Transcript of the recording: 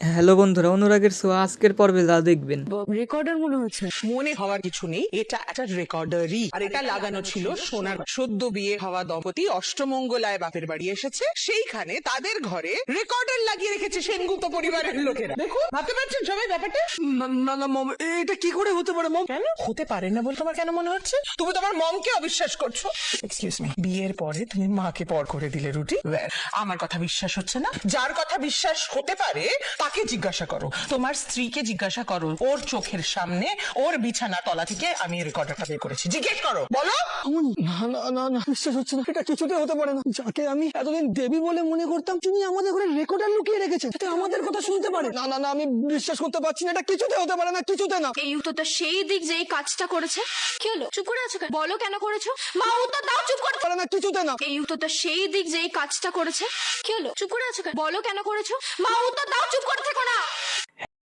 Hello বন্ধুরা, অনুরাগের ছোঁয়া আজকের পর্বে যা দেখবেন। রেকর্ডার মনে হচ্ছে। মনে হওয়ার কিছু নেই, এটা একটা রেকর্ডারই। আর এটা লাগানো ছিল সোনার। সদ্য বিয়ে হওয়া দম্পতি অষ্টমঙ্গলায় বাপের বাড়ি এসেছে, সেইখানে তাদের ঘরে রেকর্ডার লাগিয়ে রেখেছে সেনগুপ্ত পরিবারের লোকেরা। দেখুন, ভাবতে পারছেন সবাই ব্যাপারটা? না না মম, এটা কি করে হতে পারে মম? কেন হতে পারে না বলে তোমার কেন মনে হচ্ছে? তুমি তোমার মমকে অবিশ্বাস করছো। এক্সকিউজ মি, বিয়ের পরে তুমি মাকে পর করে দিলে রুটি। আমার কথা বিশ্বাস হচ্ছে না? যার কথা বিশ্বাস হতে পারে তাকে জিজ্ঞাসা করো, তোমার স্ত্রীকে জিজ্ঞাসা করো। ওর চোখের সামনে ওর বিছানা তলা থেকে আমি রেকর্ডারটা বের করেছি, জিজ্ঞেস করো, বলো। না না না না, বিশ্বাস হচ্ছে না, এটা কিছুতে হতে পারে না। যাকে আমি এতদিন দেবী বলে মনে করতাম, তুমি আমাদের ঘরে রেকর্ডার লুকিয়ে রেখেছে যাতে আমাদের কথা শুনতে পারে। না না না, আমি বিশ্বাস করতে পারছি না, এটা কিছুতে হতে পারে না, কিছুতে না। এই উত্তরটা সেই দিক যে এই কাজটা করেছে। কি হলো, চুপ করে আছো কেন? বলো কেন করেছো? মা, উত্তর দাও, চুপ করে। পারে না, কিছুতে না। এই উত্তরটা সেই দিক যে এই কাজটা করেছে। কি হলো, চুপ করে আছো কেন? বলো কেন করেছো? মা, উত্তর দাও, চুপ করে।